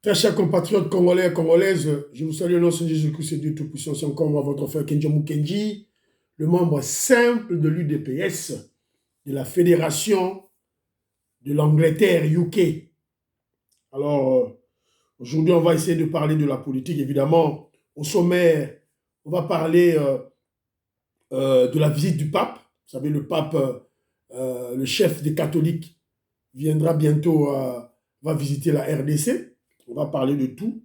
Très chers compatriotes congolais et congolaises, je vous salue au nom de Jésus-Christ et Dieu Tout-Puissant. C'est encore moi, votre frère Kenji Mukenji, le membre simple de l'UDPS, de la Fédération de l'Angleterre, UK. Alors, aujourd'hui, on va essayer de parler de la politique, évidemment. Au sommet, on va parler de la visite du pape. Vous savez, le pape, le chef des catholiques, viendra bientôt, va visiter la RDC. On va parler de tout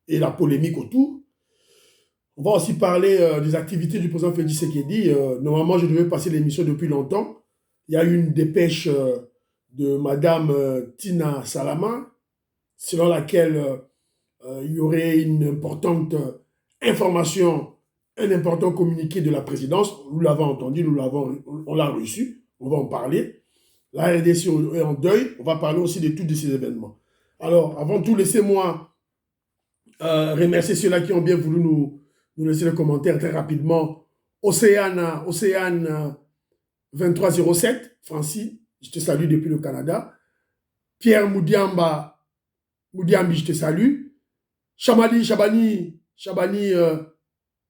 et la polémique autour. On va aussi parler des activités du président Félix Tshisekedi. Normalement, je devais passer l'émission depuis longtemps. Il y a eu une dépêche de Madame Tina Salama, selon laquelle il y aurait une importante information, un important communiqué de la présidence. Nous l'avons entendu, on l'a reçu. On va en parler. La RDC est en deuil. On va parler aussi de tous ces événements. Alors, avant tout, laissez-moi remercier ceux-là qui ont bien voulu nous laisser les commentaires très rapidement. Océane 2307, Francis, je te salue depuis le Canada. Pierre Moudiambi, je te salue. Chabani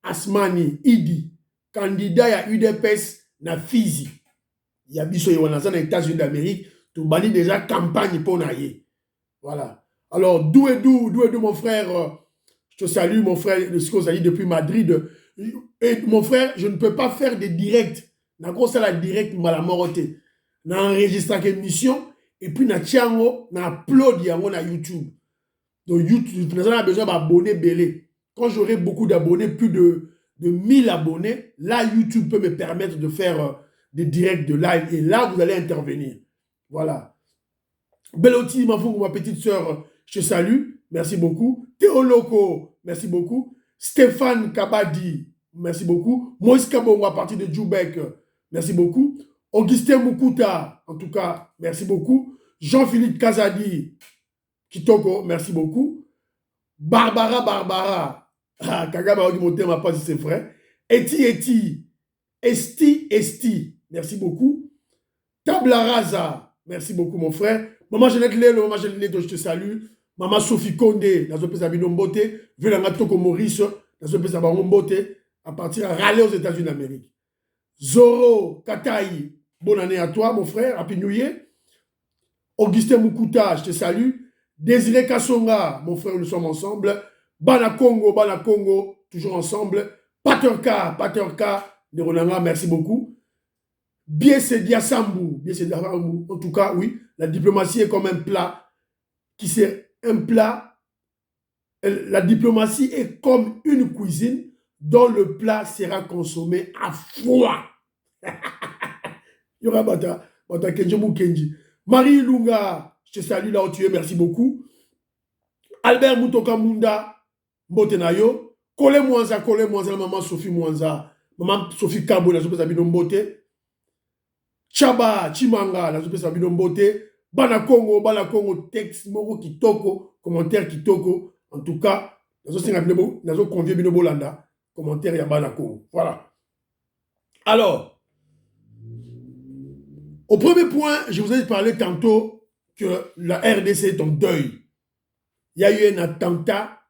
Asmani, Idi, candidat à UDPS na Fizi. Il y a biso dans les États-Unis d'Amérique, tu bani déjà campagne pour naïe. Voilà. Alors, d'où mon frère, je te salue, mon frère, de ce que vous avez dit depuis Madrid. Et mon frère, je ne peux pas faire des directs. Na gros, c'est la direct malamoroté. Na enregistre une émission, et puis na tiango, na upload yango na YouTube. Donc, YouTube, nous avons besoin d'abonnés belé. Quand j'aurai beaucoup d'abonnés, plus de 1000 abonnés, là, YouTube peut me permettre de faire des directs de live. Et là, vous allez intervenir. Voilà. Beloti, ma petite sœur, je te salue. Merci beaucoup. Théo Loco, merci beaucoup. Stéphane Kabadi, merci beaucoup. Moïse Kabongo, à partir de Djoubek, merci beaucoup. Augustin Mukuta, en tout cas, merci beaucoup. Jean-Philippe Kazadi, Kitoko, merci beaucoup. Barbara, Kagaba Ogimote m'a pas dit c'est vrai. Esti, merci beaucoup. Tabla Raza, merci beaucoup mon frère. Maman Jeannette Lelo, je te salue. Maman Sophie Condé, dans un pays Sabino Mbote. Vélanga Toko Maurice, dans un pays Sabino Mbote. À partir à râler aux États-Unis d'Amérique. Zoro Kataï, bonne année à toi mon frère, Happy New Year. Augustin Mukuta, je te salue. Désiré Kassonga, mon frère, nous sommes ensemble. Bana Congo, toujours ensemble. Paterka, de Ronanga, merci beaucoup. Biessedia Sambou, en tout cas, oui, la diplomatie est comme un plat qui c'est un plat. La diplomatie est comme une cuisine dont le plat sera consommé à froid. Il y aura Bata Kenji. Marie Lunga, je te salue là où tu es, merci beaucoup. Albert Mutoka Munda, Mbotenayo. Kole Mwanza, la maman Sophie Mwanza. Maman Sophie Kabo, la Sophie Sabino Mbote. Chaba, Chimanga, la Sophie Sabino Mbote. Bana Congo, texte, moro kitoko, commentaire kitoko. En tout cas, nazo convié Bino Bolanda, commentaire ya Bana Congo. Voilà. Alors, au premier point, je vous ai parlé tantôt que la RDC est en deuil. Il y a eu un attentat,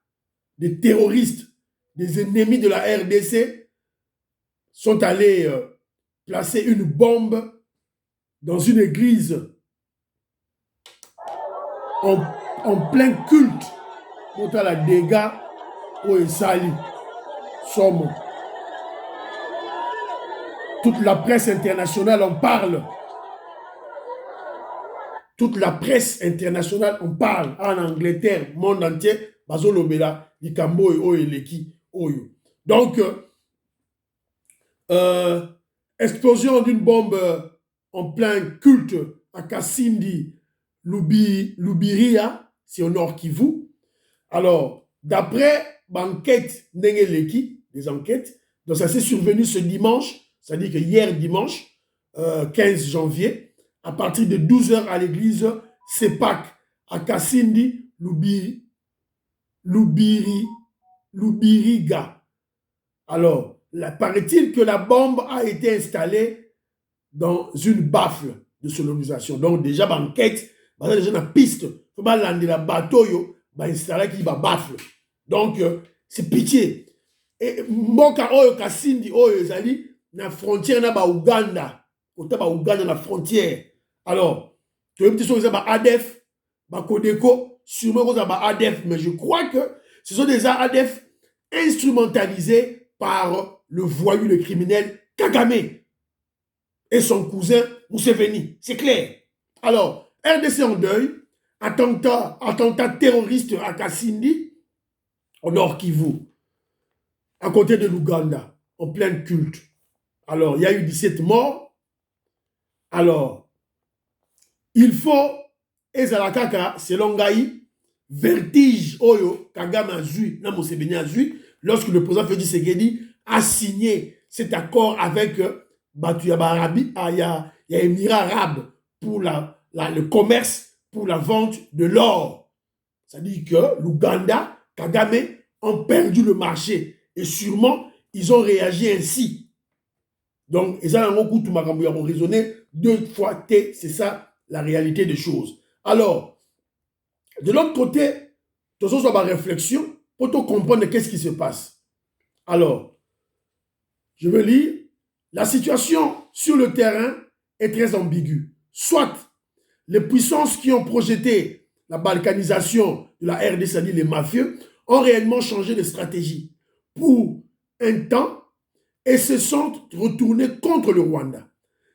des terroristes, des ennemis de la RDC sont allés placer une bombe dans une église en plein culte contre la dégâts au Sali. Somme. Toute la presse internationale en parle. Toute la presse internationale en parle. En Angleterre, monde entier, Bazolobela, Likambo et Oeleki, Oyo. Donc, explosion d'une bombe en plein culte à Kassindi, Lubiria, c'est au nord Kivu. Alors, d'après l'enquête Nengeleki, des enquêtes, donc ça s'est survenu ce dimanche, c'est-à-dire que hier dimanche, 15 janvier, à partir de 12h à l'église Sepak, à Kassindi, Lubiriga. Alors, paraît-il que la bombe a été installée dans une baffle de sonorisation. Donc, déjà, l'enquête, déjà, la piste, il faut pas la bateau, installé qui va baffle. Donc, c'est pitié. Et mboka oyo kasindi oyo ezali na frontière na ba Uganda. Kota ba Uganda na frontière. Alors, tu veux dire que ba ADF, ba Kodeko, sûrement que ba ADF, mais je crois que ce sont des ADF instrumentalisés par le voyou, le criminel Kagame et son cousin Museveni. C'est clair. Alors, RDC en deuil, attentat terroriste à Kasindi, au Nord Kivu, à côté de l'Ouganda, en plein culte. Alors, il y a eu 17 morts. Alors, il faut, Ezalakaka, selon Gaï, vertige, Oyo, Kagame a zui, na Museveni a zui, lorsque le président Félix Tshisekedi a signé cet accord avec il y a Émirats arabes pour le commerce, pour la vente de l'or. C'est-à-dire que l'Ouganda, Kagame, ont perdu le marché. Et sûrement, ils ont réagi ainsi. Donc, ils ont raisonné 2 fois T, c'est ça la réalité des choses. Alors, de l'autre côté, tout ça, c'est ma réflexion pour comprendre qu'est-ce qui se passe. Alors, je veux lire, la situation sur le terrain est très ambiguë. Soit les puissances qui ont projeté la balkanisation de la RDC, c'est-à-dire les mafieux, ont réellement changé de stratégie pour un temps et se sont retournés contre le Rwanda.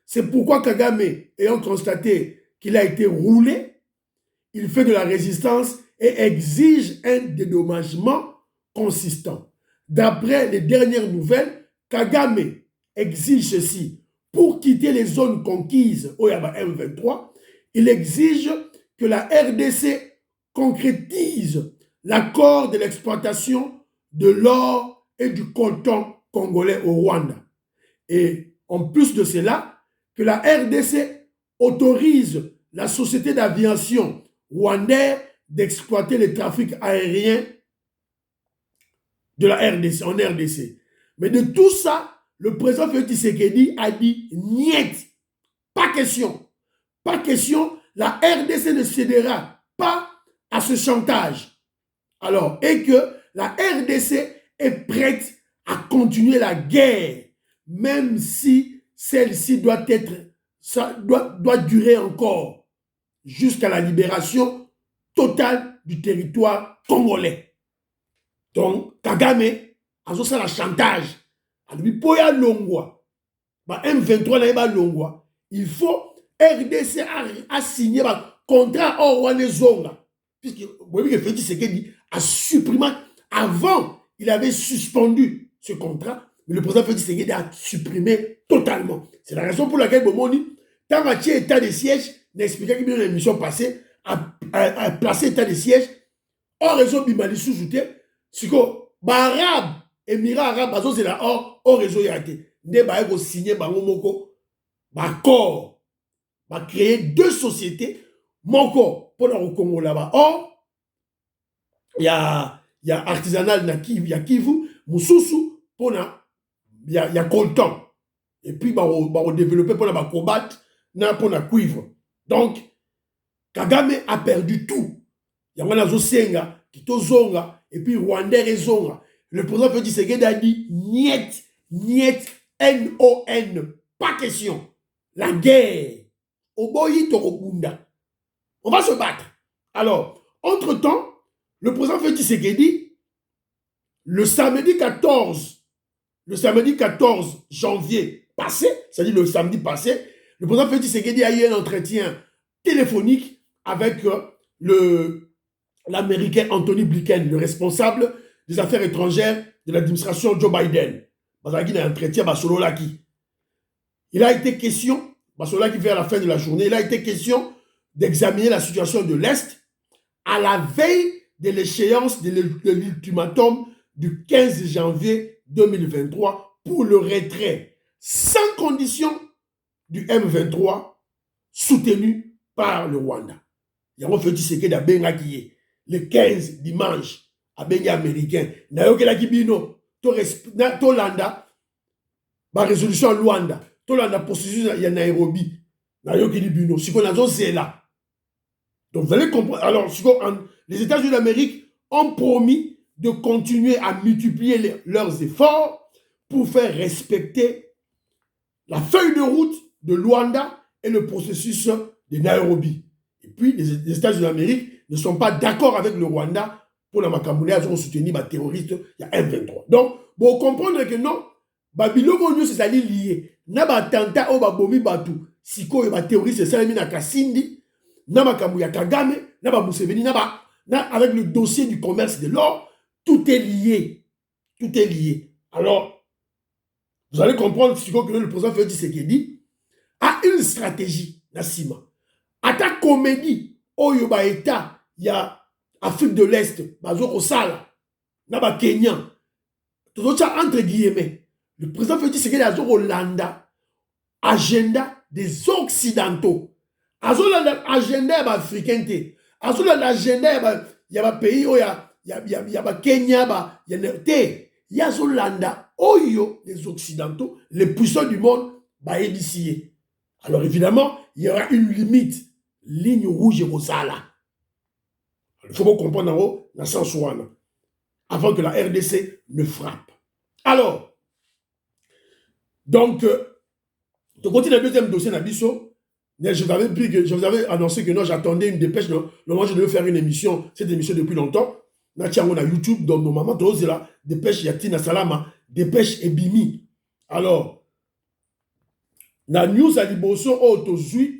C'est pourquoi Kagame, ayant constaté qu'il a été roulé, il fait de la résistance et exige un dédommagement consistant. D'après les dernières nouvelles, Kagame exige ceci. Pour quitter les zones conquises au M23, il exige que la RDC concrétise l'accord de l'exploitation de l'or et du coltan congolais au Rwanda. Et en plus de cela, que la RDC autorise la société d'aviation rwandaise d'exploiter les trafics aériens de la RDC, en RDC. Mais de tout ça, le président Félix Tshisekedi a dit « niet ». Pas question. Pas question. La RDC ne cédera pas à ce chantage. Alors, et que la RDC est prête à continuer la guerre, même si celle-ci doit durer encore jusqu'à la libération totale du territoire congolais. Donc, Kagame a fait un chantage. Poya Longwa, M23 na Longwa, il faut RDC a signé un contrat au Rwanda. Puisque Félix Tshisekedi a supprimé, avant, il avait suspendu ce contrat, mais le président Félix Tshisekedi a supprimé totalement. C'est la raison pour laquelle Bomoni, tant qu'il y a état de siège, n'expliquait qu'il y a une émission passée, a placé état de siège, hors réseau Bimali sous-souté, c'est que, Arabe, Émirats arabes, c'est là, hors réseau Yate, ne ba eko signé bango moko, accord, va créer 2 sociétés, moko, pour le Congo là-bas. Or, il y a artisanal na Kivu, il y a Kivu, Moussousou, pour il y a coltan. Et puis, on développer pour la combattre, pour la cuivre. Donc, Kagame a perdu tout. Il y a un Senga, Kito Zonga, et puis Rwandais et Zonga. Le président Félix Tshisekedi a dit niet, niet, N-O-N, pas question. La guerre. Oboyi Torokunda. On va se battre. Alors, entre-temps, le président Félix Tshisekedi, le samedi 14 janvier passé, c'est-à-dire le samedi passé, le président Félix Tshisekedi a eu un entretien téléphonique avec l'Américain Anthony Blinken, le responsable des affaires étrangères de l'administration Joe Biden. Il a un entretien il a été question, vers la fin de la journée, il a été question d'examiner la situation de l'Est à la veille de l'échéance de l'ultimatum du 15 janvier 2023 pour le retrait sans condition du M23 soutenu par le Rwanda. Il y a un fait Tshisekedi à Bengaki le 15 dimanche à Bengi américain. Nayoke Kibino, Tolanda, ma résolution à Luanda, Tolanda processus à Nairobi. Nayoke Kibino, si on a là. Donc vous allez comprendre. Alors, les États-Unis d'Amérique ont promis de continuer à multiplier leurs efforts pour faire respecter la feuille de route de Luanda et le processus de Nairobi. Et puis, les États-Unis d'Amérique ne sont pas d'accord avec le Rwanda pour la Makamouné, ils ont soutenu les terroristes, il y a M23. Donc, pour comprendre que non, Babiloko, c'est lié. Na ba attentat au babomi batu, siko ba terroriste, c'est la Kasindi, na Makamouya Kagame, na ba Museveni, avec le dossier du commerce de l'or, tout est lié. Tout est lié. Alors, vous allez comprendre que le président Félix Tshisekedi a une stratégie, Nassima. À ta comédie, au Yoba État, il y a Afrique de l'Est, Bazoko Sala, Naba Kenya, tout ça entre guillemets. Le président Félix Tshisekedi a Hollanda, agenda des Occidentaux. Agenda africain, agenda il y a un pays où il y a Kenya, il y a Zolanda, Oyo, les Occidentaux, les puissants du monde, ici. Alors évidemment, il y aura une limite, ligne rouge et rosala. Il faut comprendre en haut, dans le sens avant que la RDC ne frappe. Alors, donc, de côté du deuxième dossier, Nabiso, je vous avais annoncé que non, j'attendais une dépêche. Normalement, je devais faire une émission, cette émission depuis longtemps. On a YouTube, donc normalement, tous là, dépêche Yatina Salama, dépêche Ebimi. Alors, la news à Liboso,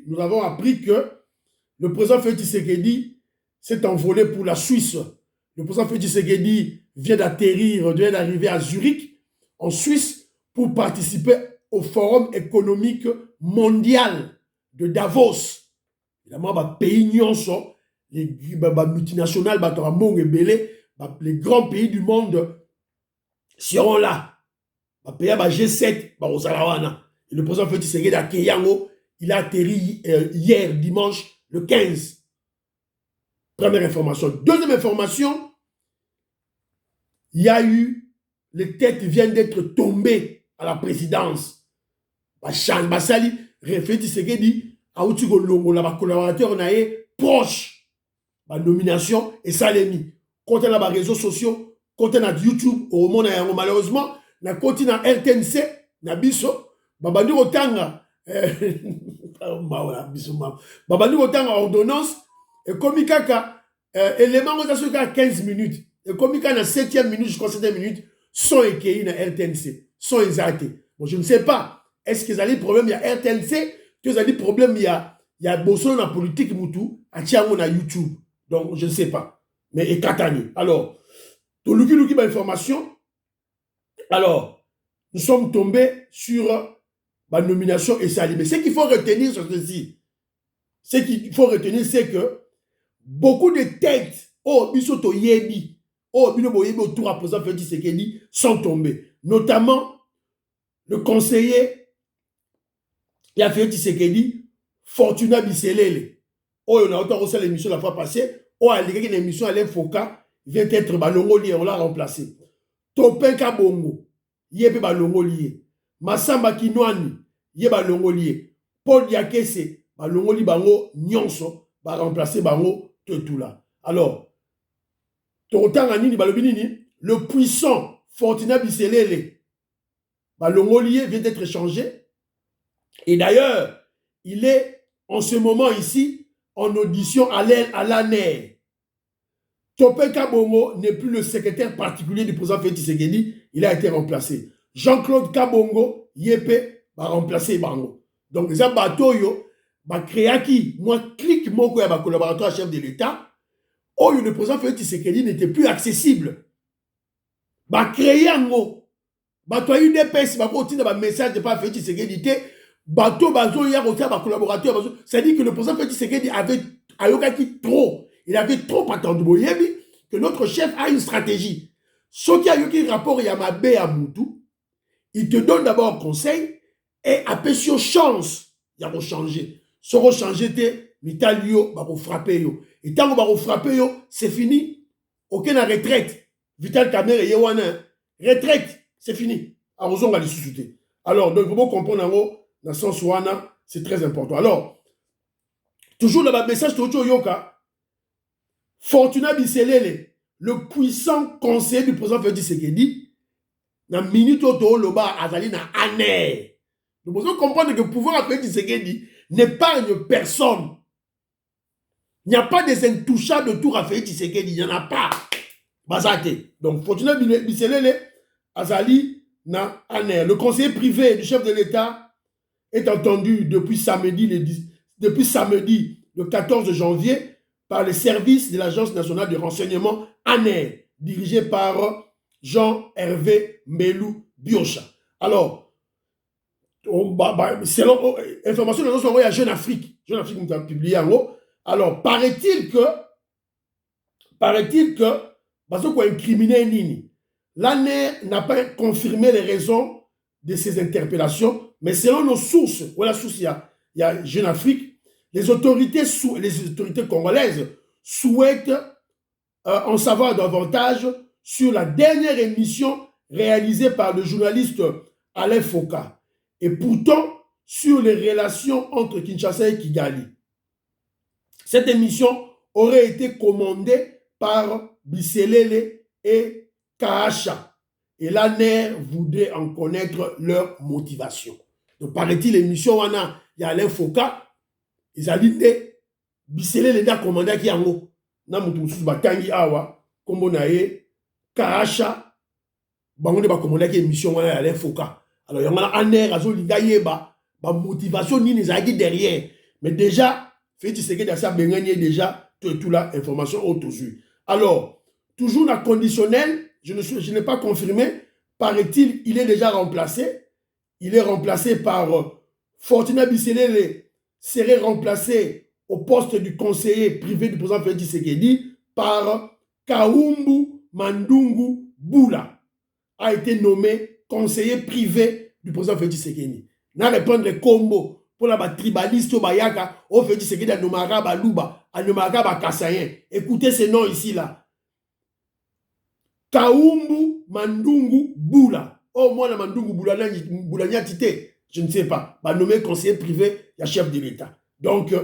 nous avons appris que le président Félix Tshisekedi s'est envolé pour la Suisse. Le président Félix Tshisekedi vient d'arriver à Zurich, en Suisse, pour participer au Forum économique mondial de Davos. Évidemment, pays nyonso, les multinationales, les grands pays du monde seront là. Pays G7, et le président Félix Tshisekedi à Keyango, il a atterri hier, dimanche, le 15. Première information. Deuxième information, il y a eu, les têtes viennent d'être tombées à la présidence. Basali, Félix Tshisekedi, Aouti Golongo, la collaborateur proche, la nomination et Salemi. Quand on a les réseaux sociaux, quand on a YouTube, au monde, malheureusement, na côté na RTNC, na biso, babandi otanga, babandi otanga ordonnance, et comme kaka, élément on a 15 minutes, et comme kaka na 7e minute jusqu'à 7e minute, sont écrits na RTNC, sont exaltés. Bon, je ne sais pas, est-ce qu'ils ont des problèmes, il y a RTNC, qu'ils ont des problèmes, il y a Bosso dans la politique, Moutou, à Tiango na YouTube. Donc, je ne sais pas. Mais et Katani. Alors, tout le information. Alors, nous sommes tombés sur la nomination et ça. Mais ce qu'il faut retenir sur ceci, ce qu'il faut retenir, c'est que beaucoup de têtes, Bisoto Yebi, Binobo Yebi autour à président Félix Tshisekedi sont tombés. Notamment, le conseiller, il a fait Tshisekedi, Fortuna Bisselele. On a autant reçu l'émission la fois passée. A allégé une émission Alain Foka vient être balongo lié, on l'a remplacé. Topin Kabongo, yé balongo lié. Massamba Kinwani, yé balongo lié. Paul Diakese, balongo li bango nyonso, va remplacer bango tout là. Alors, Torotanganini balobinini, le puissant Fortuna Bisselele, balongo lié vient d'être changé. Et d'ailleurs, il est en ce moment ici en audition à l'ANER. Topin Kabongo n'est plus le secrétaire particulier du président Félix Tshisekedi, il a été remplacé. Jean-Claude Kabongo, Yepé, va remplacer Bango. Donc, les abatoyo, va créer qui, moi, clique mon collaborateur chef de l'État, où le président Félix Tshisekedi n'était plus accessible. Va créer un mot. Va toi une épaisse, va continuer un message de pas Félix Tshisekedi, bateau, bateau, il y a aussi un collaborateur, c'est-à-dire que le président Félix Tshisekedi avait trop. Il avait trop attendu que notre chef a une stratégie. Ce qui a eu un rapport Yamabe à Moutou, il te donne d'abord un conseil et après sur chance, il a changé. Ce qui a changé, c'est Vitalio va frapper. Et tant qu'on va frapper, c'est fini. Aucune retraite. Vital Kamere Yewana, retraite, c'est fini. Alors, on va les sous-souter. Alors, donc, il faut comprendre dans le sens où c'est très important. Alors, toujours dans le message, toujours Yoka. Fortuna Bisselele, le puissant conseiller du président Félix Tshisekedi, na minute auto loba azali na aner. Nous devons comprendre que le pouvoir de Félix Tshisekedi n'épargne personne. Il n'y a pas des intouchables autour à Félix Tshisekedi, il n'y en a pas. Bazate. Donc Fortuna Bisselele azali na aner. Le conseiller privé du chef de l'État est entendu depuis samedi le 14 janvier par les services de l'Agence nationale de renseignement ANER, dirigé par Jean-Hervé Melou Biocha. Alors, selon information de notre Jeune Afrique nous a publié en haut. Alors, paraît-il que parce qu'on a incriminé Nini, l'ANER n'a pas confirmé les raisons de ces interpellations, mais selon nos sources, voilà source, il y a Jeune Afrique, les autorités congolaises souhaitent en savoir davantage sur la dernière émission réalisée par le journaliste Alain Foka et pourtant sur les relations entre Kinshasa et Kigali. Cette émission aurait été commandée par Bisselele et Kaasha et l'ANER voudrait en connaître leur motivation. Donc paraît-il l'émission wana il y a Alain Foka. Ils ont dit que Bisselele a commandé qui yango na mutu mususu batangi awa kombo na ye Kaasha bango ne ba commandé qui émission wana ya Foka. Alors yanga aner azolinga yeba ba motivation nini ezaki derrière, mais déjà Félix Tshisekedi a ça bengani déjà tout la information autour. Alors toujours la conditionnel, je n'ai pas confirmé, paraît-il il est déjà remplacé, il est remplacé par Fortuna Bisselele serait remplacé au poste du conseiller privé du président Félix Tshisekedi par Kaumbu Mandungu Bula, a été nommé conseiller privé du président Félix Tshisekedi. N'a répondre les combos pour la tribaliste au Bayaka, au Félix Tshisekedi à Nomara Baluba, à Nomara Bakassayen. Écoutez ces noms ici là. Kaumbu Mandungu Bula. Oh, moi, la Mandungu Bula Nyatite. Je ne sais pas. Bah, nommé conseiller privé, il y a chef de l'État. Donc,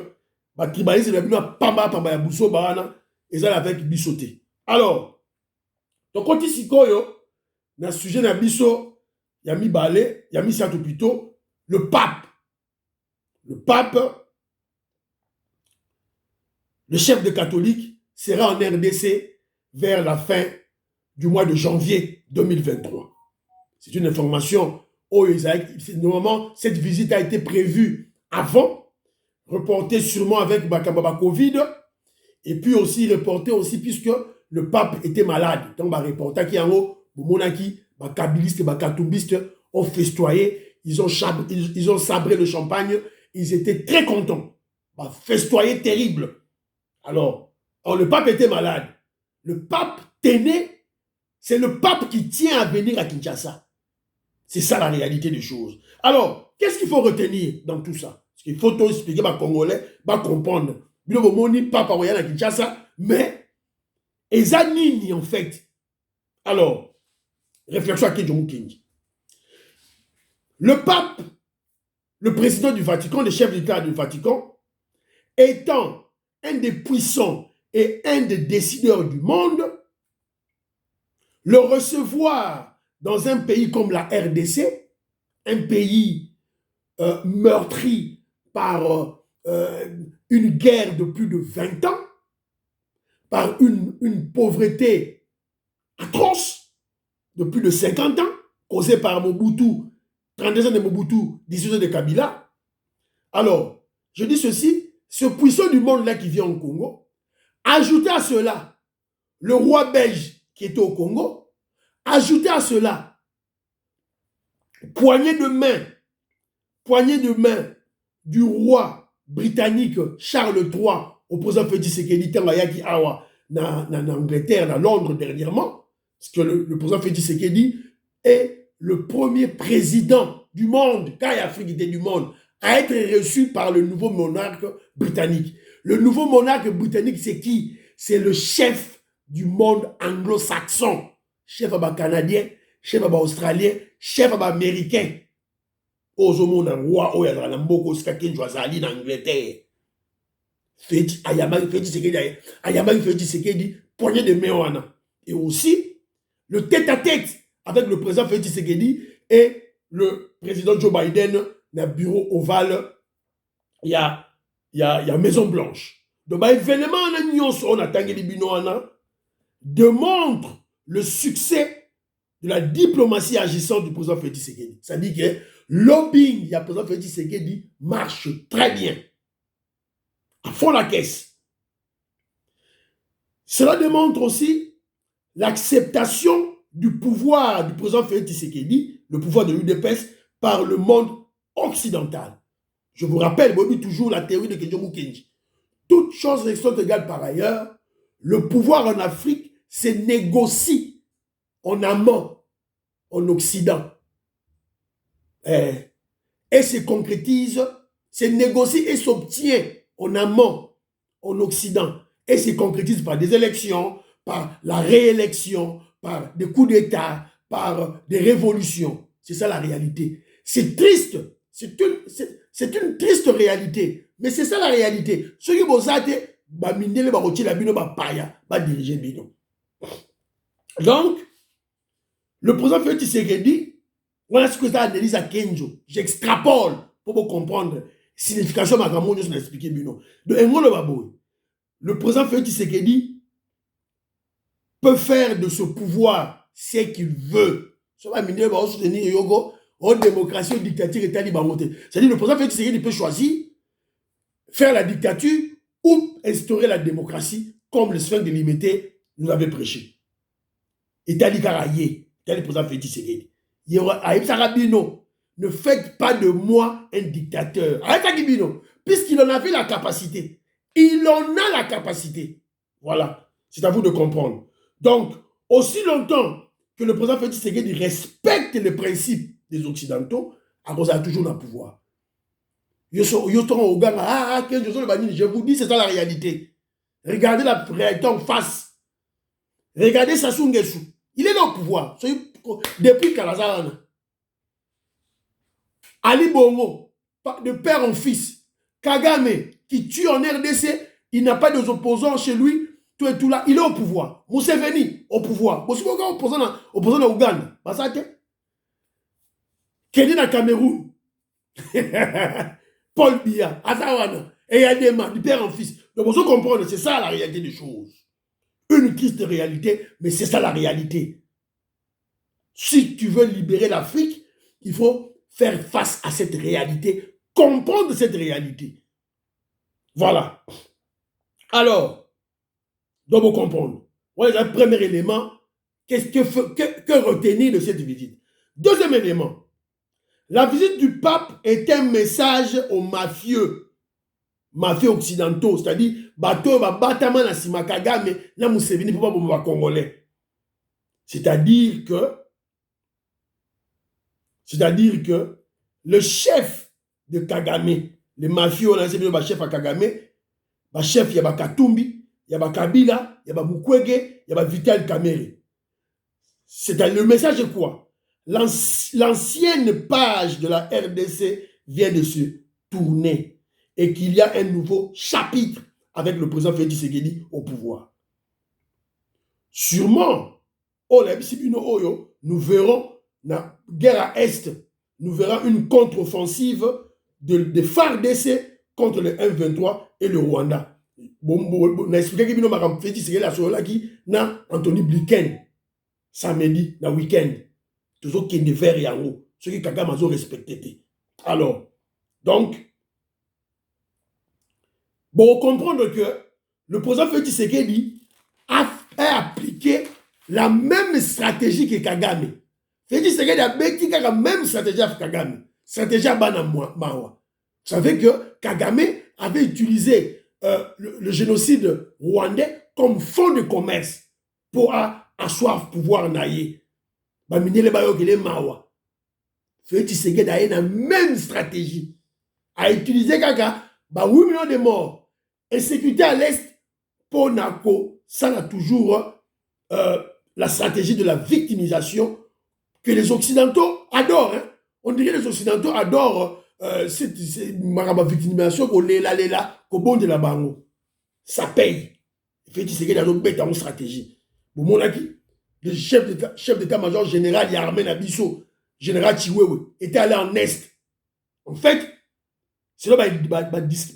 bah, tribaliste, il y a Pamba, Pamba, Bousso, Barana, et ça avec Bissoté. Alors, donc, quand il s'y koyo, dans ce sujet, il y a mis Balé, il y a mis Sato Pito, le pape, le chef de catholique, sera en RDC vers la fin du mois de janvier 2023. C'est une information. Normalement, cette visite a été prévue avant, reportée sûrement avec Bakababa Covid, et puis aussi reportée aussi puisque le pape était malade. Donc, bah, reporter qui en haut, Monaki, Bakabilistes et Bakatoubistes ont festoyé, ils ont sabré le champagne, ils étaient très contents. Bah, festoyé terrible. Alors, le pape était malade. Le pape tenait, c'est le pape qui tient à venir à Kinshasa. C'est ça la réalité des choses. Alors, qu'est-ce qu'il faut retenir dans tout ça? Parce qu'il faut tout expliquer aux Congolais, comprendre. Mais, Ezanini en fait. Alors, réflexion à Kenjo Mukenji. Le pape, le président du Vatican, le chef d'État du Vatican, étant un des puissants et un des décideurs du monde, le recevoir dans un pays comme la RDC, un pays meurtri par une guerre de plus de 20 ans, par une pauvreté atroce de plus de 50 ans, causée par Mobutu, 32 ans de Mobutu, 18 ans de Kabila. Alors, je dis ceci, ce puissant du monde-là qui vient au Congo, ajoutez à cela le roi belge qui était au Congo, ajoutez à cela, poignée de main du roi britannique Charles III au président Félix Tshisekedi Tanbayaki Awa en Angleterre, à Londres dernièrement, parce que le président Félix Tshisekedi est le premier président du monde, quand l'Afrique était du monde, à être reçu par le nouveau monarque britannique. Le nouveau monarque britannique, c'est qui? C'est le chef du monde anglo-saxon. Chef à canadien, chef à australien, chef à américain. Ozomo na roi oya na mboko skakin jwazali na Angleterre. Félix Tshisekedi, poignée de main. Et aussi, le tête-à-tête avec le président Félix Tshisekedi et le président Joe Biden dans le bureau ovale, il y a Maison Blanche. Donc, l'événement on attend démontre le succès de la diplomatie agissante du président Félix Tshisekedi. Ça dit que lobbying du président Félix Tshisekedi marche très bien. À fond la caisse. Cela démontre aussi l'acceptation du pouvoir du président Félix Tshisekedi, le pouvoir de l'UDPS, par le monde occidental. Je vous rappelle, toujours la théorie de Kenjomu Kenji. Toutes choses restant égales par ailleurs, le pouvoir en Afrique se négocie en amont, en Occident. Et se concrétise, se négocie et s'obtient en amont, en Occident. Et se concrétise par des élections, par la réélection, par des coups d'État, par des révolutions. C'est ça la réalité. C'est triste. C'est une triste réalité. Mais c'est ça la réalité. Ceux qui vont s'arrêter, diriger bino. Donc, le président Félix Tshisekedi, voilà ce que ça analyse à Kenjo. J'extrapole pour vous comprendre la signification de ma je vais expliquer bino. Le président Félix Tshisekedi peut faire de ce pouvoir ce qu'il veut. Ça va miner, va soutenir Yogo. En démocratie, en dictature, c'est-à-dire le président Félix Tshisekedi peut choisir faire la dictature ou instaurer la démocratie comme le sphinx de Limité nous avait prêché. Et Tali Karaye, le président Félix Tshisekedi. Ne faites pas de moi un dictateur. Puisqu'il en avait la capacité. Il en a la capacité. Voilà. C'est à vous de comprendre. Donc, aussi longtemps que le président Félix Tshisekedi respecte les principes des Occidentaux, à cause de toujours le pouvoir. Je vous dis, c'est ça la réalité. Regardez la réalité en face. Regardez Sassou Nguesso. Il est dans le pouvoir. Depuis Kalazarana. Ali Bongo, de père en fils. Kagame, qui tue en RDC, il n'a pas d'opposants chez lui. Tout et tout là, il est au pouvoir. Museveni, au pouvoir. Opposant à Ouganda. Kedi na Cameroun. Paul Biya, Azawana, et Yadema, du père en fils. Donc, vous comprenez, c'est ça la réalité des choses. Une triste réalité, mais c'est ça la réalité. Si tu veux libérer l'Afrique, il faut faire face à cette réalité, comprendre cette réalité. Voilà. Alors, donc vous comprenez. Voilà le premier élément. Que retenir de cette visite? Deuxième élément. La visite du pape est un message aux mafieux occidentaux, c'est-à-dire bateau va batama na sima Kagame na Museveni pour pas congolais. C'est-à-dire que le chef de Kagame, les mafieux on a dit le chef à Kagame, le chef il y a Katumbi, il y a Kabila, il y a Mukwege, il y a Vital Kamerhe. C'est-à-dire le message est quoi? L'ancienne page de la RDC vient de se tourner et qu'il y a un nouveau chapitre avec le président Félix Tshisekedi au pouvoir. Sûrement, nous verrons la guerre à Est, nous verrons une contre-offensive de FARDC contre le M23 et le Rwanda. On a expliqué que Félix Tshisekedi a Anthony Blinken samedi, na week-end. Toujours qui ne fait rien, ceux qui Kagame ont respecté. Alors, donc, bon, comprendre que le président Félix Tshisekedi a appliqué la même stratégie que Kagame. Félix Tshisekedi a appliqué la même stratégie que Kagame. Stratégie à Bana Mawa. Vous savez que Kagame avait utilisé le génocide rwandais comme fonds de commerce pour asseoir pouvoir naïe. Félix Tshisekedi a la même stratégie. A utilisé 8 millions de morts. Insécurité à l'Est, pour Nako, ça a toujours la stratégie de la victimisation que les Occidentaux adorent. Hein. On dirait que les Occidentaux adorent cette victimisation qu'on lela, qu'on bonde la bango. ça paye. Félix Tshisekedi a une bête en stratégie. Vous monaki, le chef d'état-major général Yarmé Nabiso, général Chiwewe, était allé en Est. En fait, c'est là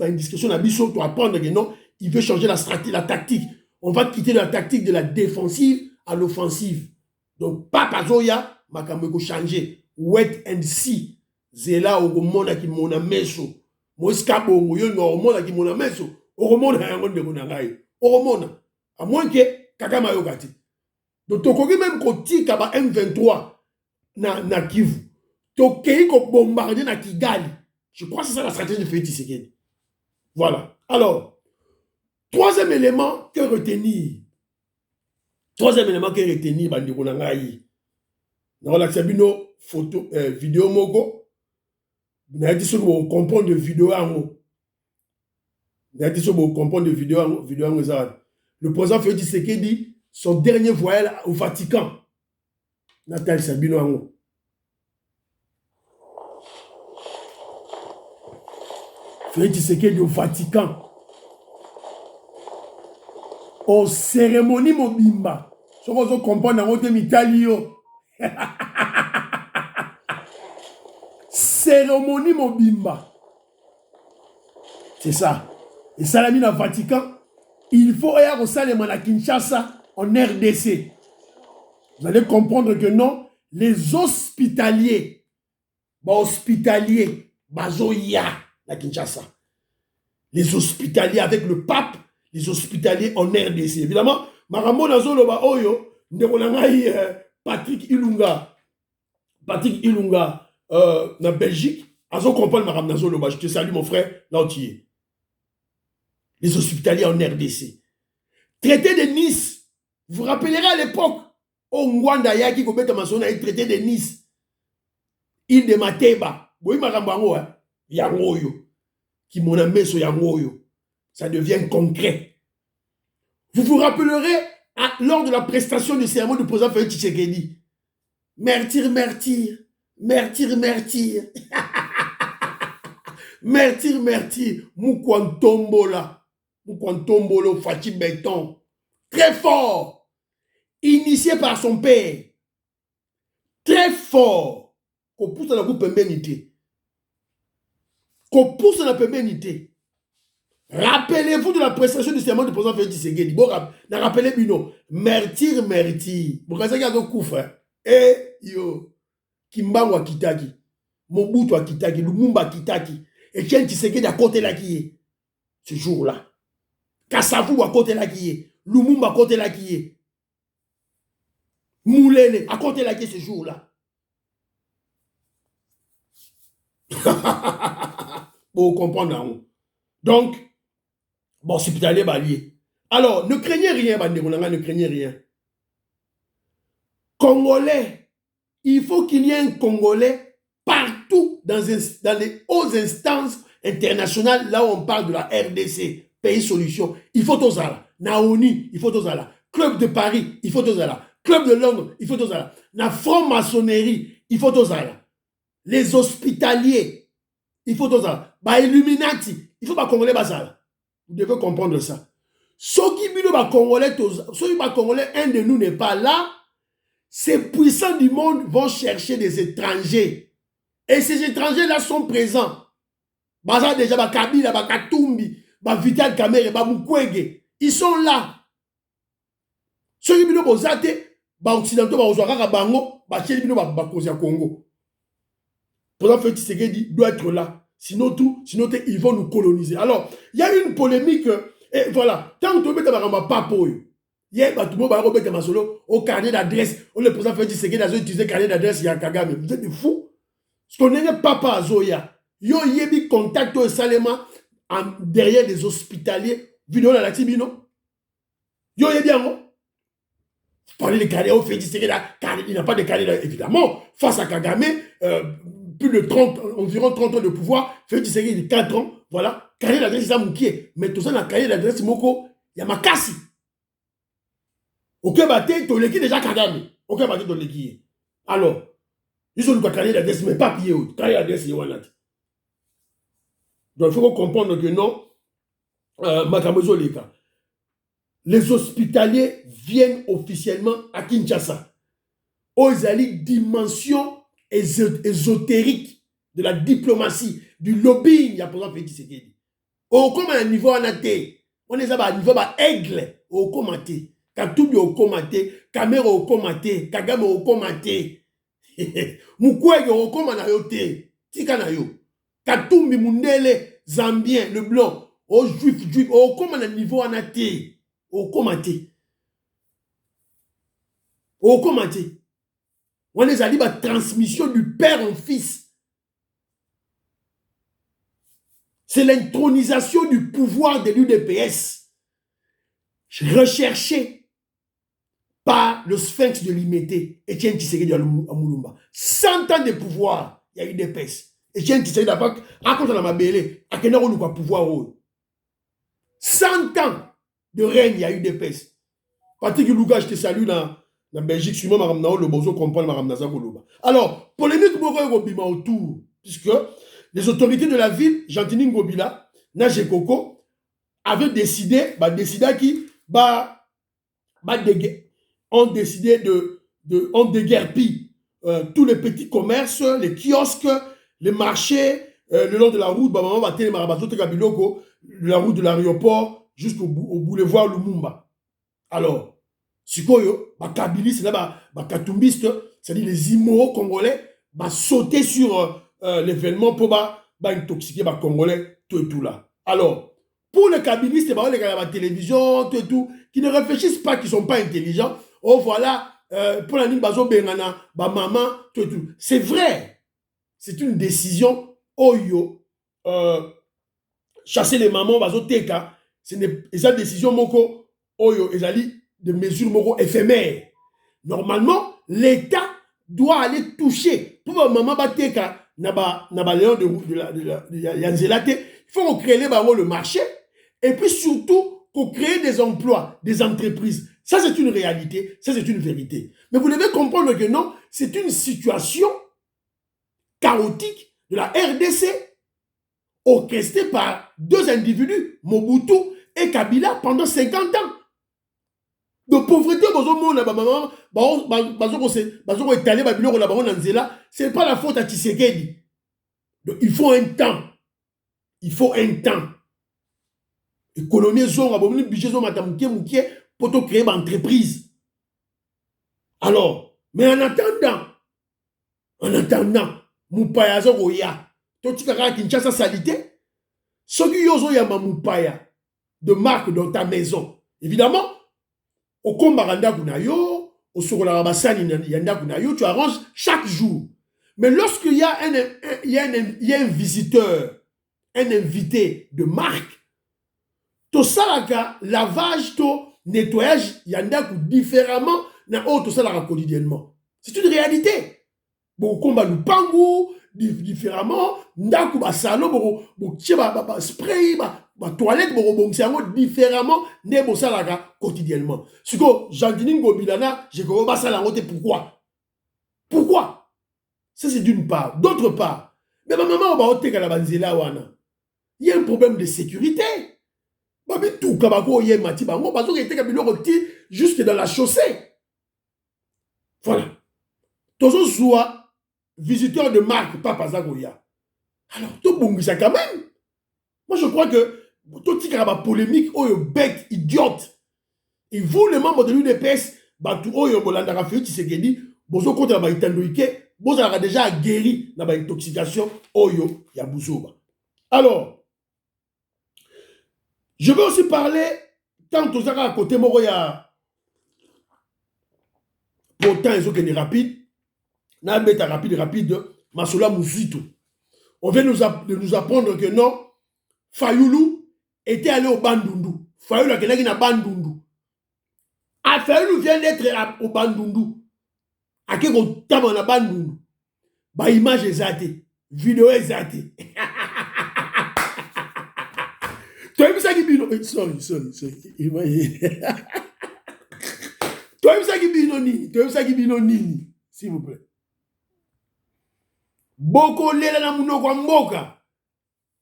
une discussion Nabiso pour apprendre que non, il veut changer la stratégie, la tactique. On va quitter la tactique de la défensive à l'offensive. Donc, Papa Zoya, Makameko changer. Wait and see. Zela Oromona qui mona meso. Moiskabo, Moyon Oromona qui mona meso. Oromona yangon de Monangai. Oromona. À moins que Kagama Yogati. Donc, Tokogi même Koti Kaba M23 na Kivu. Tokogi ko bombarder na Kigali. Je crois que c'est ça la stratégie de Félix Tshisekedi. Voilà. Alors, troisième élément que retenir. Troisième élément que retenir, Bandiko Nangaï. Dans la Sabino photo, vidéo Mogo. Vous avez dit que vous comprenez de vidéo en haut. Vous avez dit que vous comprenez de vidéo en haut. Le président Félix Tshisekedi, son dernier voyage au Vatican. Nathalie Sabino en haut. Félix Tshisekedi au Vatican. Au cérémonie mobimba. Ce que vous comprenez dans votre Italio. Cérémonie mobimba. C'est ça. Et ça l'a mis dans le Vatican. Il faut aller au Salem à Kinshasa en RDC. Vous allez comprendre que non, les hospitaliers, bazoya à Kinshasa. Les hospitaliers avec le pape, les hospitaliers en RDC. Évidemment, Marambo Nazoloba Oyo, Patrick Ilunga, na Belgique, Azo comprendre Maram Nazoloba, je te salue mon frère, là où tu es. Les hospitaliers en RDC. Traité de Nice, vous vous rappellerez à l'époque, au Ngwanda Yaki Kobeta Masona, traité de Nice, île de Mateba, oui Marambango, Yangoyo, qui m'en a mis sur Yangoyo. Ça devient concret. Vous vous rappellerez lors de la prestation du serment du président Félix Tshisekedi. Mertir. Mertir. Moukwantombolo, Fati Béton. Très fort. Initié par son père. Très fort. Qu'on pousse à la pembénité. Rappelez-vous de la prestation du serment du président Félix Tshisekedi. Bon, rappelez Bino. Mertir. Vous savez qu'il y a un coup, frère. Yo. Kimbango Kitaki. Mobutu Kitaki. Lumumba Kitaki. Et Etienne Tshisekedi à côté là qui est. Ce jour-là. Kassavou à côté là qui est. Lumumba à côté là qui est. Moulele à côté là qui est ce jour-là. Pour comprendre. Donc, bon, hospitalier balier. Alors, ne craignez rien, Banderonanga, ne craignez rien. Congolais, il faut qu'il y ait un Congolais partout dans les hautes instances internationales, là où on parle de la RDC, Pays Solution. Il faut tous ça. Naoni, il faut tous ça. Club de Paris, il faut tous ça. Club de Londres, il faut tous ça. La franc-maçonnerie, il faut tous ça. Les hospitaliers, il faut tous ça. Bah, Illuminati, il faut pas Congolais basal. Vous devez comprendre ça. Ceux qui Congolais, un de nous n'est pas là. Ces puissants du monde vont chercher des étrangers. Et ces étrangers-là sont présents. Baza déjà, Kabila, Katumbi, Vital Kamerhe, Mukwege. Ils sont là. Ceux qui sont là, Occidentaux, Bango, Congo. Pour ça, Félix Tshisekedi doit être là. Sinon, ils vont nous coloniser. Alors, il y a une polémique. Et voilà. Tant que tu as pas il y a au carnet d'adresse. Le président Félix Tshisekedi a utilisé le carnet d'adresse. Il y a Kagame. Vous êtes des fous. Ce qu'on n'est pas à Zoya. Yo yebi contact au Salema derrière les hospitaliers. Vidéo la Tibino. Yo yebi en parler de carnet au Félix Tshisekedi. Il n'a pas de carnet. Évidemment, face à Kagame, plus de 30, environ 30 ans de pouvoir, Félix Tshisekedi 4 ans, voilà, carnet d'adresse, c'est Moukié. Mais tout ça, dans le carnet d'adresse, Moko, il y a Makassi. Ok, bâté, tu l'équipe déjà Kagame. Ok, bâté, tu l'équipe. Alors, ils ont le carnet d'adresse, mais pas pied haut. Carnet d'adresse, il y a un. Donc, il faut comprendre que non, Makamezo Leka. les hospitaliers viennent officiellement à Kinshasa. Aux dimension ésotérique de la diplomatie, du lobbying, il y a pour exemple Tshisekedi. Au comme un niveau en athée, on est à un niveau aigle, au commenté. Katumbi au commenté, Kamera au commenté, Kagame au commenté. Mukwege au commenté, Tika na yo. Katumbi Mundele, Zambien, le blanc, au juif, au comme un niveau en athée, au commenté. Au commenté. On les a dit la transmission du père en fils. C'est l'intronisation du pouvoir de l'UDPS, recherché par le sphinx de Limité, Etienne Tshisekedi à Moulumba. 100 ans de pouvoir, il y a eu l'UDPS. Etienne Tshisekedi n'a pas raconté dans ma belle, à quel heure on a pouvoir. 100 ans de règne, il y a eu l'UDPS. Patrick Louga, je te salue dans la Belgique, sûrement Maramnao, le bozo comprend Maramnaza Koloba. Alors, polémique Bima autour, puisque les autorités de la ville, Gentini Ngobila, Nage Koko, avaient décidé, ont décidé on déguerpit tous les petits commerces, les kiosques, les marchés, le long de la route, la route de l'aéroport, jusqu'au boulevard Lumumba. Alors, Sikoyo, Kabili, c'est là, Katumbiste, c'est-à-dire les immoraux congolais, sauter sur l'événement pour intoxiquer les Congolais, tout et tout là. Alors, pour les Kabilistes, les gars de la télévision, tout et tout, qui ne réfléchissent pas, qui ne sont pas intelligents, oh voilà, pour la nuit, Bengana, maman, tout et tout. C'est vrai, c'est une décision, oyo, chasser les mamans, teka, c'est une décision, moko, oyo, ezali, de mesures moraux éphémères. Normalement, l'État doit aller toucher. Pour maman bateka naba léon de Yanzelate, il faut créer le marché et puis surtout pour créer des emplois, des entreprises. Ça, c'est une réalité, ça, c'est une vérité. Mais vous devez comprendre que non, c'est une situation chaotique de la RDC orchestrée par deux individus, Mobutu et Kabila, pendant 50 ans. De pauvreté, ce n'est pas la faute à Tshisekedi. Il faut un temps. Il faut un temps. Économie, budget, pour créer une entreprise. Alors, mais en attendant, Moupaya Zogoya, Totikara Kinshasa Salité, ceux qui ont Moupaya de marque dans ta maison, évidemment, au Kombaranda Kunayo, au Sokola Basani Yanda Kunayo, tu arranges chaque jour. Mais lorsqu'il y a un visiteur, un invité de marque, to salaka lavage, to nettoyage yanda différemment na autre salaka quotidiennement. C'est une réalité. Bon combat nous pangu différemment, ndaku ba salon bo ba spray ba toilette bo différemment ne bo salaka quotidiennement. Siko Jandini Ngobilana, je ko ba salanga pourquoi? Pourquoi? Ça c'est d'une part. D'autre part, mais ma maman ba oteka la banzela wana. Il y a un problème de sécurité. Jusque dans la chaussée. Voilà. Tozo soit visiteur de marque, Papa Zagoya. Alors, tout bon, ça quand même. Moi, je crois que tout petit polémique, oh, bête, idiote. Et vous, les membres de l'UDPS, oh, Bolanda Rafael Tshisekedi, bozo contre la Itandoike, bozo a déjà guéri la intoxication, oh, Yabouzoba. Alors, je veux aussi parler, tant aux à côté, il y a pourtant ils ont gagné rapide, rapide, Masola Mouzito. On vient nous apprendre que non, Fayoulou était allé au Bandundu. Fayoulou a gagné à Bandundu. Ah, Fayoulou vient d'être au Bandundu. A quel temps on a Bandundu? Bah, image exacte, vidéo exacte. Tu as vu ça qui bino? Sorry. Tu as vu ça qui bino nini? S'il vous plaît. Boko lela na munoko mboka.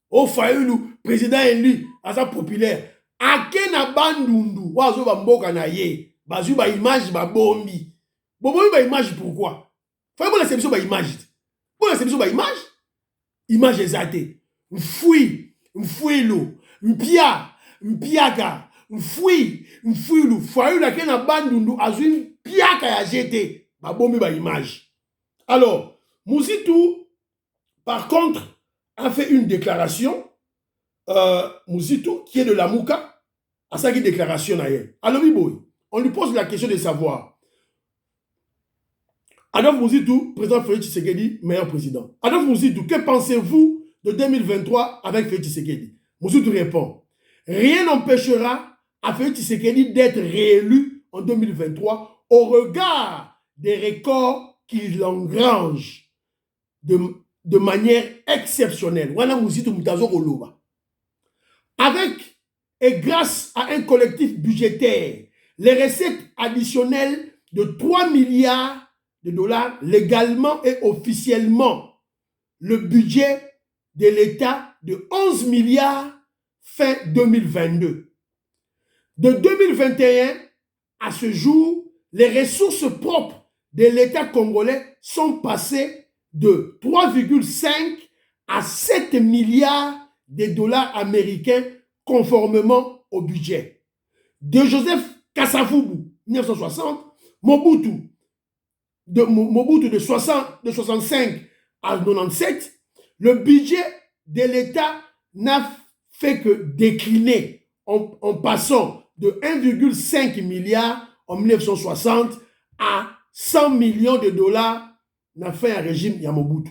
O Fayoulou, président élu, à sa populaire. ake na bandundu wazo bamboka na ye bazwi ba image babombi bombi ba image pourquoi faut la sélection ba image pour la sélection ba image ezate mfuilo mpiaka mfuilu faut la ke na bandundu azwi mpiaka ya jete babombi ba image. Alors Muzitu par contre a fait une déclaration. Muzitu, qui est de la Mouka, a sa déclaration ailleurs. Alors, on lui pose la question de savoir. Adolphe Muzitu, président Félix Tshisekedi, meilleur président. Adolphe Muzitu, que pensez-vous de 2023 avec Félix Tshisekedi? Muzitu répond, rien n'empêchera à Félix Tshisekedi d'être réélu en 2023 au regard des records qu'il engrange de manière exceptionnelle. Wana Muzitu Mutazo Oloba. Avec et grâce à un collectif budgétaire, les recettes additionnelles de 3 milliards de dollars légalement et officiellement, le budget de l'État de 11 milliards fin 2022. De 2021 à ce jour, les ressources propres de l'État congolais sont passées de 3,5 à 7 milliards de dollars américains conformément au budget. De Joseph Kasavubu, 1960, Mobutu de 65 à 97, le budget de l'État n'a fait que décliner en passant de 1,5 milliard en 1960 à 100 millions de dollars n'a fait un régime Mobutu.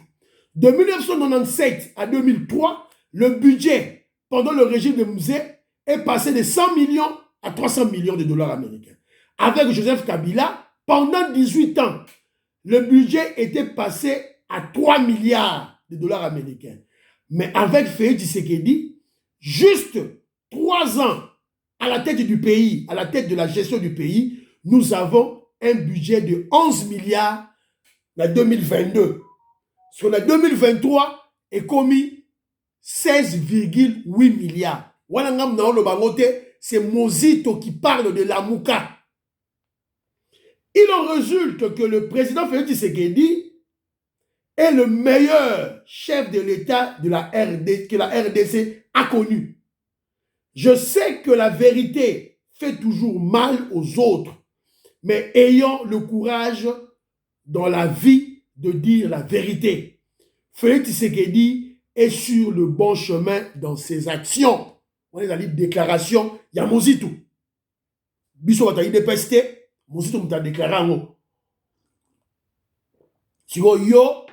De 1997 à 2003, le budget pendant le régime de Mzee est passé de 100 millions à 300 millions de dollars américains. Avec Joseph Kabila, pendant 18 ans, le budget était passé à 3 milliards de dollars américains. Mais avec Félix Tshisekedi, juste 3 ans à la tête du pays, à la tête de la gestion du pays, nous avons un budget de 11 milliards en 2022. Sur la 2023 est commis 16,8 milliards. C'est Mozito qui parle de la Mouka. Il en résulte que le président Félix Tshisekedi est le meilleur chef de l'État de la RDC que la RDC a connu. Je sais que la vérité fait toujours mal aux autres, mais ayons le courage dans la vie de dire la vérité. Félix Tshisekedi est sur le bon chemin dans ses actions. On est dans les déclarations, il y a Mozitu. Biso Wataï de Peste, Mozitu m'a déclaré en haut. Si vous yo,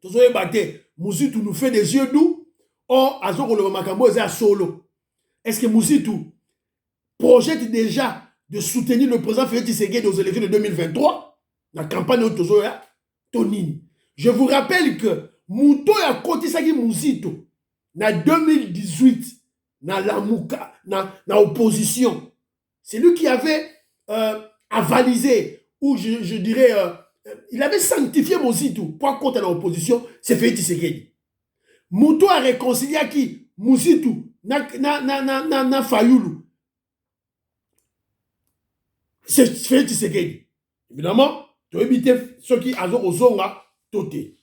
tout ça est batté, Mozitu nous fait des yeux doux, or, à ce que le Makambo est à solo. Est-ce que Mozitu projette déjà de soutenir le président Félix Tshisekedi aux élections de 2023? La campagne de Tozoya, Tonini. Je vous rappelle que Mouto a kotisaki Mozitu na 2018 na la Mouka na opposition. C'est lui qui avait avalisé ou je dirais il avait sanctifié Mozitu pour contre l'opposition, c'est Félix Tshisekedi. Mouto a réconcilié qui Mozitu na Fayulu. C'est Félix Tshisekedi. Évidemment, tu as évité ceux qui ont aux zonga toté.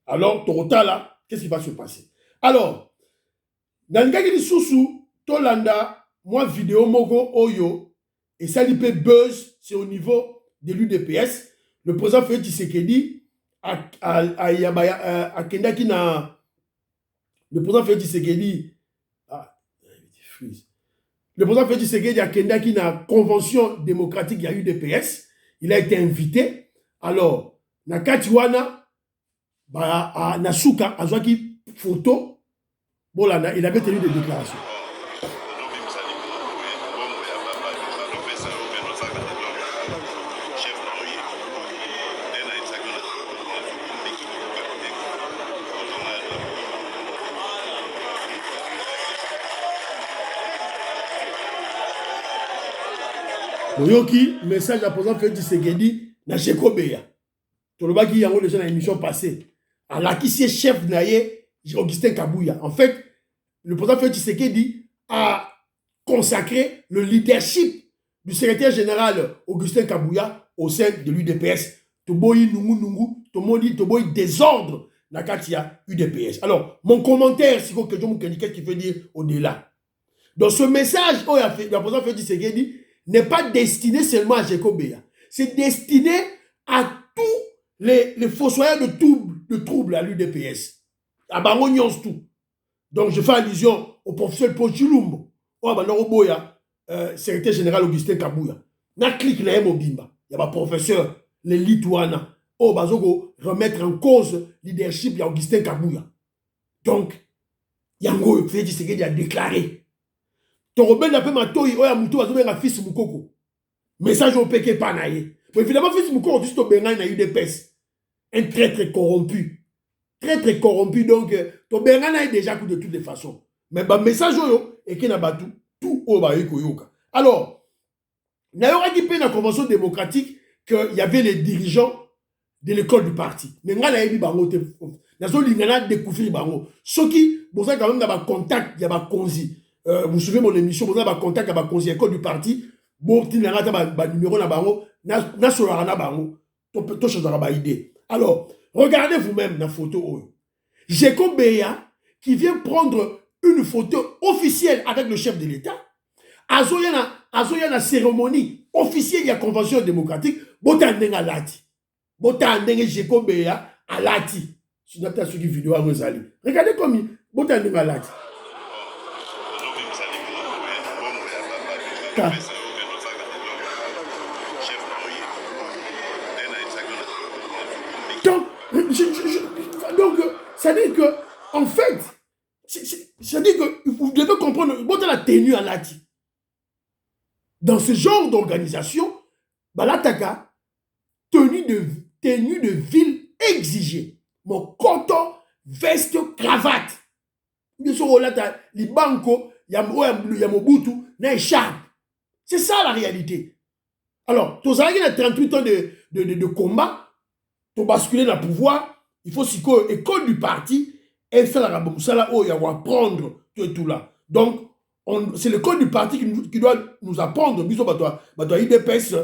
Alors, là, qu'est-ce qui va se passer? Alors, dans le cas de Soussou, Tolanda, moi, vidéo Mogo Oyo, et ça lui fait buzz, c'est au niveau de l'UDPS. Le président Félix Tshisekedi a Kendaki na. Le président Félix Tshisekedi. Le président Félix Tshisekedi a Kendaki na convention démocratique, il y a UDPS. Il a été invité. Alors, na Katiwana. Nasuka Azwaki photo, bon là, il avait tenu des déclarations. Boyoki, message à président Félix Tshisekedi, na Chekobeya. Tolobaki yango déjà dans l'émission passée. Alors, qui est chef naïe, Augustin Kabouya. En fait, le président Félix Tshisekedi a consacrer le leadership du secrétaire général Augustin Kabouya au sein de l'UDPS. Toboyi nungu nungu, toboyi désordre na katia UDPS. Alors, mon commentaire, c'est que je me qu'est-ce qu'il veut dire au-delà. Donc, ce message, oh, la présidente Félix Tshisekedi n'est pas destiné seulement à Jekobea. C'est destiné à tous les fossoyeurs de troubles à l'UDPS. À Bango tout. Donc, je fais allusion au professeur Paul Chilumbo, secrétaire général Augustin Kabouya. Na clique na Mobimba. Il y a un professeur, les Lituana, au Bazoko, remettre en cause le leadership d'Augustin Kabouya. Donc, Yango Félix Tshisekedi a déclaré. Torobel n'a pas matoi, oya muto azobenga fils mukoko. Message au peke panaye. Mais évidemment, fils mukoko, juste au Benga, il a eu des pèses. Un très corrompu. Très corrompu, donc, ton Benga n'a déjà coup de toutes les façons. Mais le message, et qui n'a pas tout au Bayoka. Alors, il y a eu la convention démocratique qu'il y avait les dirigeants de l'école du parti. Mais il y a eu découvrir bango. Ceux qui, bon, ça quand même, il y a un contact, il y a un consi. Vous vous souvenez de mon émission, vous avez un contact avec la l'école du parti. Bon, il y a un numéro na bango, na solara na bango. To chose à idée. Alors, regardez vous-même la photo. Jeko Beya qui vient prendre une photo officielle avec le chef de l'État. Azoya na cérémonie officielle de la convention démocratique. Botandenga lati. Botandenga Jeko Beya à lati. Je n'ai pas suivi vidéo à Rosali. Regardez comme Botandenga lati. Donc, ça dit que, en fait, ça dit que vous devez comprendre, bon, la tenue à l'ati. Dans ce genre d'organisation, Balataka, tenue de ville exigée. Mon coton, veste, cravate. Les banco, Yamobutu, n'a écharpe. C'est ça la réalité. Alors, tu as 38 ans de combat, tu as basculé dans le pouvoir, il faut que l'école du parti, elle fait la raboussala, il va apprendre tout là. Donc, c'est l'école du parti qui doit nous apprendre, IDPS,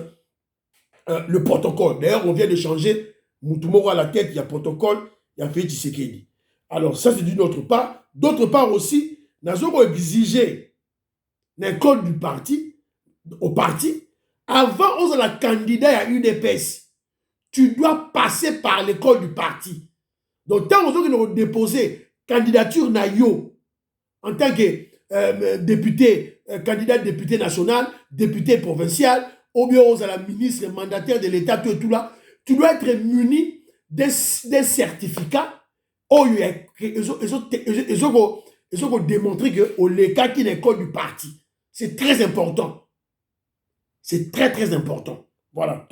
le protocole. D'ailleurs, on vient de changer, Moutoumoro à la tête, il y a protocole, il y a Félix Tshisekedi. Alors, ça c'est d'une autre part. D'autre part aussi, nous avons exigé l'école du parti, au parti, avant on a la candidat à UDPS, tu dois passer par l'école du parti. Donc, tant que nous avons déposé candidature Nayo en tant que député, candidat député national, député provincial, ou bien on a la ministre mandataire de l'État, tout là, tu dois être muni d'un certificat où ils ont démontré que le cas qui est l'école du parti. C'est très important. C'est très important. Voilà.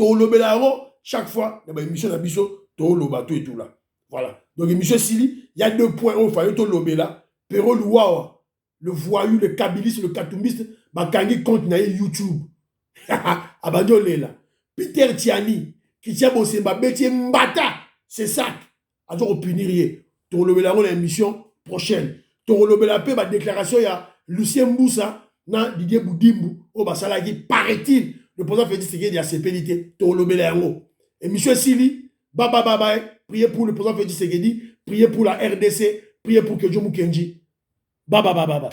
Chaque fois, il y a une émission d'Abisso, et tout là. Voilà. Donc, M. Sili, il y a 2 points où il faut aller là. Pero Louawa, le voyou, le kabiliste, le katoumiste, Bakangi compte na YouTube. Abadjo là. Peter Tiani, qui tient bossé, Bétier Mbata, c'est ça. Alors, on punir. Tu as une émission prochaine. Tu as une déclaration, il y a Lucien Mboussa, Didier Boudimbu, au Basalagi, paraît-il, le président Félix Tshisekedi a ses pénalités. Tu as et M. Sili, bye, priez pour le président Félix Tshisekedi, priez pour la RDC, priez pour Kedjo Mukenji. Bye.